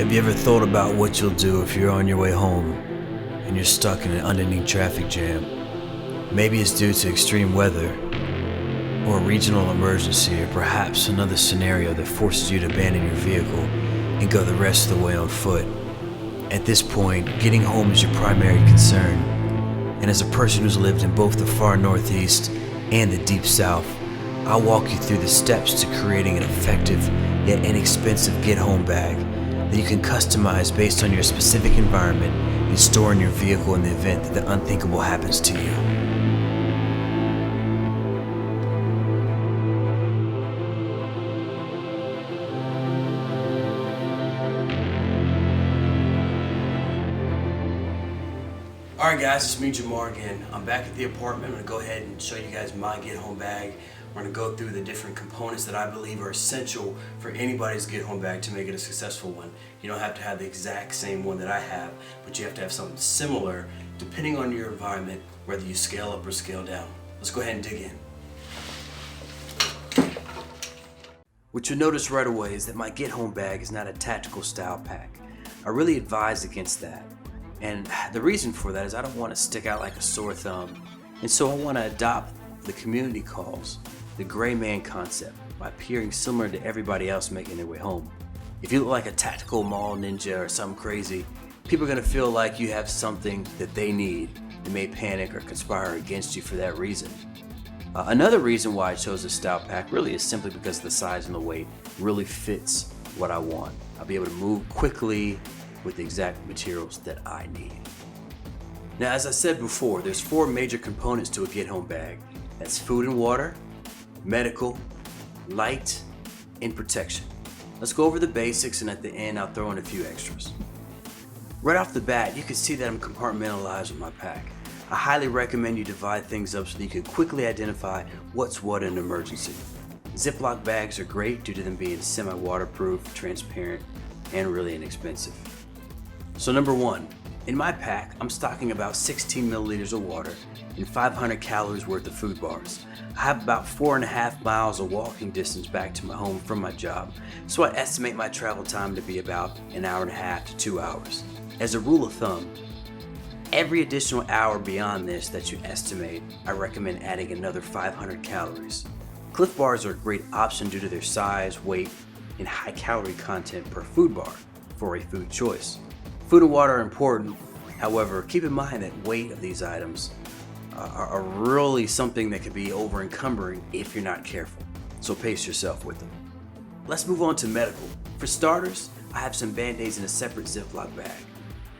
Have you ever thought about what you'll do if you're on your way home and you're stuck in an underneath traffic jam? Maybe it's due to extreme weather or a regional emergency, or perhaps another scenario that forces you to abandon your vehicle and go the rest of the way on foot. At this point, getting home is your primary concern. And as a person who's lived in both the far northeast and the deep south, I'll walk you through the steps to creating an effective yet inexpensive get-home bag that you can customize based on your specific environment and store in your vehicle in the event that the unthinkable happens to you. Alright guys, it's me Jamar again. I'm back at the apartment. I'm going to go ahead and show you guys my get-home bag. We're going to go through the different components that I believe are essential for anybody's get-home bag to make it a successful one. You don't have to have the exact same one that I have, but you have to have something similar depending on your environment, whether you scale up or scale down. Let's go ahead and dig in. What you'll notice right away is that my get-home bag is not a tactical style pack. I really advise against that. And the reason for that is I don't want to stick out like a sore thumb. And so I want to adopt the community calls the gray man concept by appearing similar to everybody else making their way home. If you look like a tactical mall ninja or something crazy, people are going to feel like you have something that they need and may panic or conspire against you for that reason. Another reason why I chose this style pack really is simply because the size and the weight really fits what I want. I'll be able to move quickly with the exact materials that I need. Now, as I said before, there's 4 major components to a get-home bag. That's food and water, medical, light, and protection. Let's go over the basics, and at the end I'll throw in a few extras. Right off the bat, you can see that I'm compartmentalized with my pack. I highly recommend you divide things up so that you can quickly identify what's what in an emergency. Ziploc bags are great due to them being semi-waterproof, transparent, and really inexpensive. So number 1, in my pack, I'm stocking about 16 milliliters of water and 500 calories worth of food bars. I have about 4.5 miles of walking distance back to my home from my job, so I estimate my travel time to be about an hour and a half to 2 hours. As a rule of thumb, every additional hour beyond this that you estimate, I recommend adding another 500 calories. Cliff bars are a great option due to their size, weight, and high calorie content per food bar for a food choice. Food and water are important, however, keep in mind that weight of these items are really something that can be over encumbering if you're not careful, so pace yourself with them. Let's move on to medical. For starters, I have some Band-Aids in a separate Ziploc bag.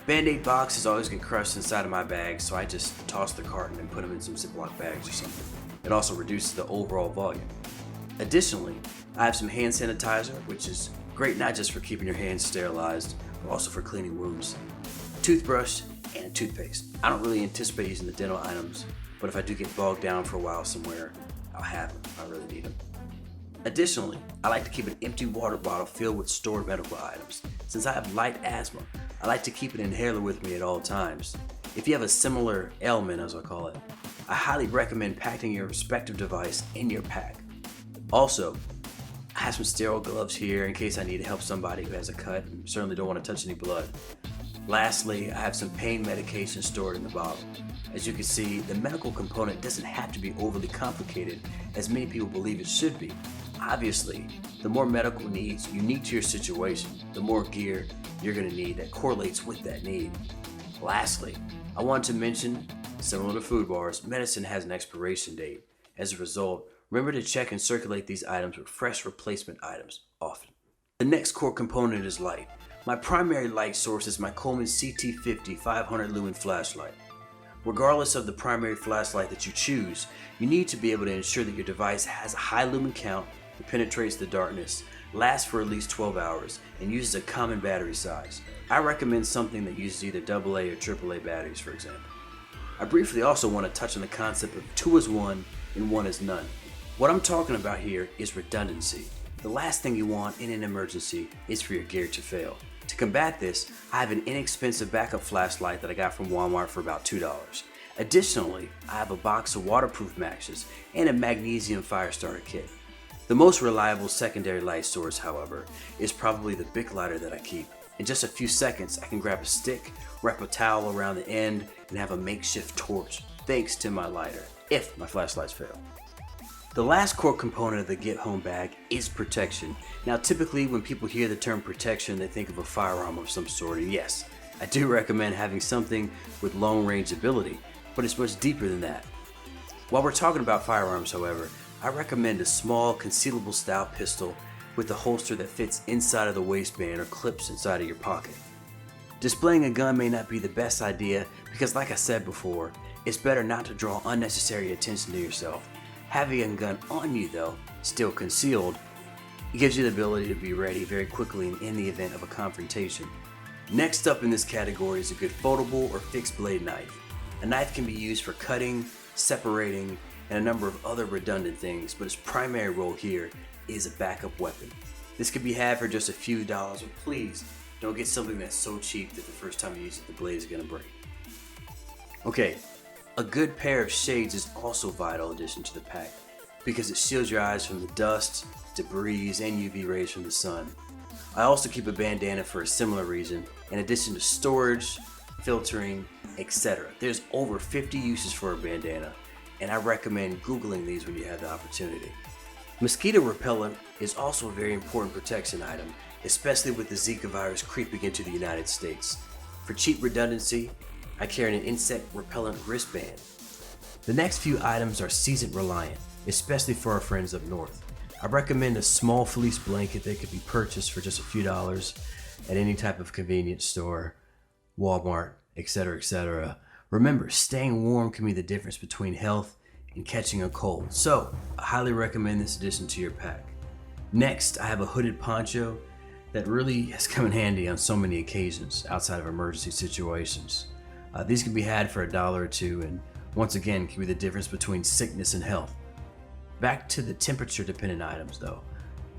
Band-Aid boxes always get crushed inside of my bag, so I just toss the carton and put them in some Ziploc bags or something. It also reduces the overall volume. Additionally, I have some hand sanitizer, which is great not just for keeping your hands sterilized, but also for cleaning wounds. Toothbrush and toothpaste. I don't really anticipate using the dental items, but if I do get bogged down for a while somewhere, I'll have them if I really need them. Additionally, I like to keep an empty water bottle filled with stored medical items. Since I have light asthma, I like to keep an inhaler with me at all times. If you have a similar ailment, as I call it, I highly recommend packing your respective device in your pack. Also, I have some sterile gloves here in case I need to help somebody who has a cut and certainly don't want to touch any blood. Lastly, I have some pain medication stored in the bottle. As you can see, the medical component doesn't have to be overly complicated as many people believe it should be. Obviously, the more medical needs unique to your situation, the more gear you're going to need that correlates with that need. Lastly, I want to mention, similar to food bars, medicine has an expiration date. As a result, remember to check and circulate these items with fresh replacement items often. The next core component is light. My primary light source is my Coleman CT50 500 lumen flashlight. Regardless of the primary flashlight that you choose, you need to be able to ensure that your device has a high lumen count that penetrates the darkness, lasts for at least 12 hours, and uses a common battery size. I recommend something that uses either AA or AAA batteries, for example. I briefly also want to touch on the concept of 2 is 1 and 1 is none. What I'm talking about here is redundancy. The last thing you want in an emergency is for your gear to fail. To combat this, I have an inexpensive backup flashlight that I got from Walmart for about $2. Additionally, I have a box of waterproof matches and a magnesium fire starter kit. The most reliable secondary light source, however, is probably the Bic lighter that I keep In just a few seconds, I can grab a stick, wrap a towel around the end, and have a makeshift torch, thanks to my lighter, if my flashlights fail. The last core component of the Get Home bag is protection. Now typically when people hear the term protection, they think of a firearm of some sort, and yes, I do recommend having something with long range ability, but it's much deeper than that. While we're talking about firearms, however, I recommend a small concealable style pistol with a holster that fits inside of the waistband or clips inside of your pocket. Displaying a gun may not be the best idea because, like I said before, it's better not to draw unnecessary attention to yourself. Having a gun on you though, still concealed, gives you the ability to be ready very quickly in the event of a confrontation. Next up in this category is a good foldable or fixed blade knife. A knife can be used for cutting, separating, and a number of other redundant things, but its primary role here is a backup weapon. This can be had for just a few dollars, but please don't get something that's so cheap that the first time you use it, the blade is going to break. Okay, a good pair of shades is also a vital addition to the pack because it shields your eyes from the dust, debris, and UV rays from the sun. I also keep a bandana for a similar reason, in addition to storage, filtering, etc. There's over 50 uses for a bandana, and I recommend Googling these when you have the opportunity. Mosquito repellent is also a very important protection item, especially with the Zika virus creeping into the United States. For cheap redundancy, I carry an insect repellent wristband. The next few items are season reliant, especially for our friends up north. I recommend a small fleece blanket that could be purchased for just a few dollars at any type of convenience store, Walmart, etc., etc. Remember, staying warm can be the difference between health and catching a cold, so I highly recommend this addition to your pack. Next, I have a hooded poncho that really has come in handy on so many occasions outside of emergency situations. These can be had for $1 or $2, and once again can be the difference between sickness and health. Back to the temperature dependent items though.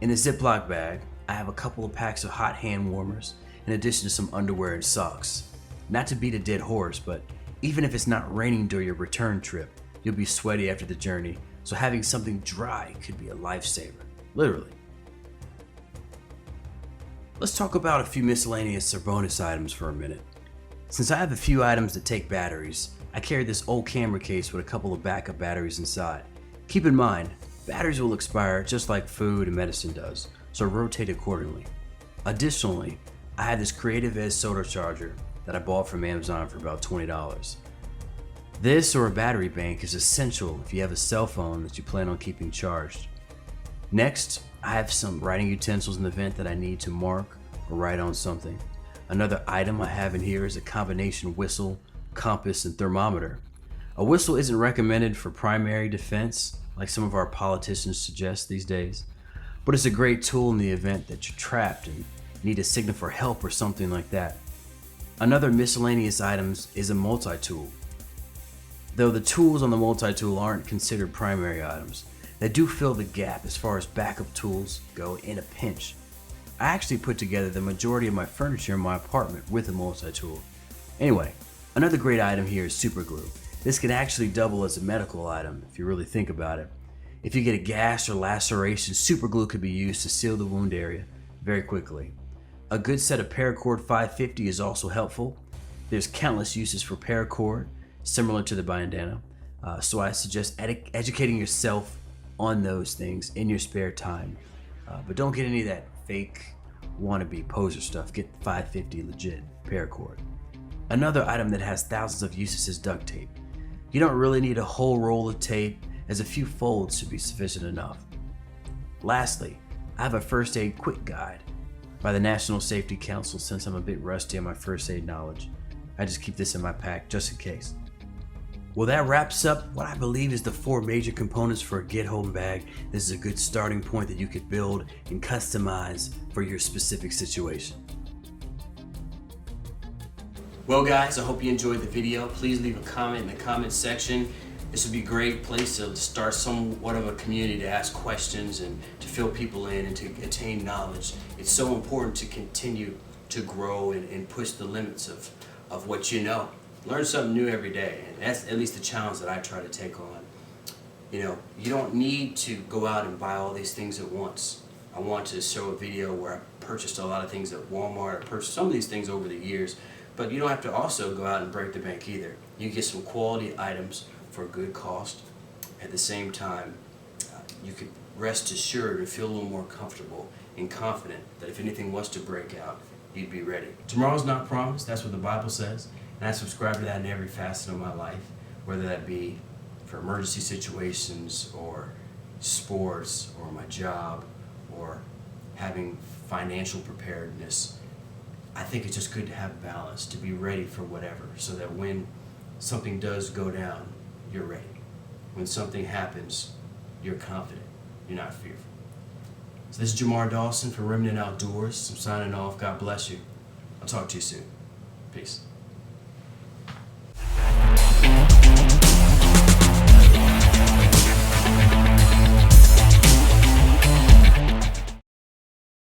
In a Ziploc bag, I have a couple of packs of hot hand warmers in addition to some underwear and socks. Not to beat a dead horse, but even if it's not raining during your return trip, you'll be sweaty after the journey, so having something dry could be a lifesaver, literally. Let's talk about a few miscellaneous or bonus items for a minute. Since I have a few items that take batteries, I carry this old camera case with a couple of backup batteries inside. Keep in mind, batteries will expire just like food and medicine does, so rotate accordingly. Additionally, I have this Creative Edge solar charger that I bought from Amazon for about $20. This or a battery bank is essential if you have a cell phone that you plan on keeping charged. Next, I have some writing utensils in the event that I need to mark or write on something. Another item I have in here is a combination whistle, compass, and thermometer. A whistle isn't recommended for primary defense, like some of our politicians suggest these days, but it's a great tool in the event that you're trapped and need a signal for help or something like that. Another miscellaneous item is a multi-tool. Though the tools on the multi-tool aren't considered primary items, they do fill the gap as far as backup tools go in a pinch. I actually put together the majority of my furniture in my apartment with a multi-tool. Anyway, another great item here is super glue. This can actually double as a medical item if you really think about it. If you get a gash or laceration, super glue could be used to seal the wound area very quickly. A good set of paracord 550 is also helpful. There's countless uses for paracord, similar to the bandana, so I suggest educating yourself on those things in your spare time. But don't get any of that fake wannabe poser stuff. Get 550 legit paracord. Another item that has thousands of uses is duct tape. You don't really need a whole roll of tape, as a few folds should be sufficient enough. Lastly, I have a first aid quick guide by the National Safety Council. Since I'm a bit rusty on my first aid knowledge, I just keep this in my pack just in case. Well, that wraps up what I believe is the 4 major components for a get home bag. This is a good starting point that you could build and customize for your specific situation. Well guys, I hope you enjoyed the video. Please leave a comment in the comment section. This would be a great place to start somewhat of a community to ask questions and to fill people in and to attain knowledge. It's so important to continue to grow and push the limits of what you know. Learn something new every day, and that's at least the challenge that I try to take on. You don't need to go out and buy all these things at once. I want to show a video where I purchased a lot of things at Walmart, I've purchased some of these things over the years, but you don't have to also go out and break the bank either. You get some quality items for a good cost. At the same time, you could rest assured and feel a little more comfortable and confident that if anything was to break out, you'd be ready. Tomorrow's not promised, that's what the Bible says, and I subscribe to that in every facet of my life, whether that be for emergency situations or sports or my job or having financial preparedness. I think it's just good to have balance, to be ready for whatever, so that when something does go down, you're ready. When something happens, you're confident, you're not fearful. So this is Jamar Dawson for Remnant Outdoors. I'm signing off. God bless you. I'll talk to you soon. Peace.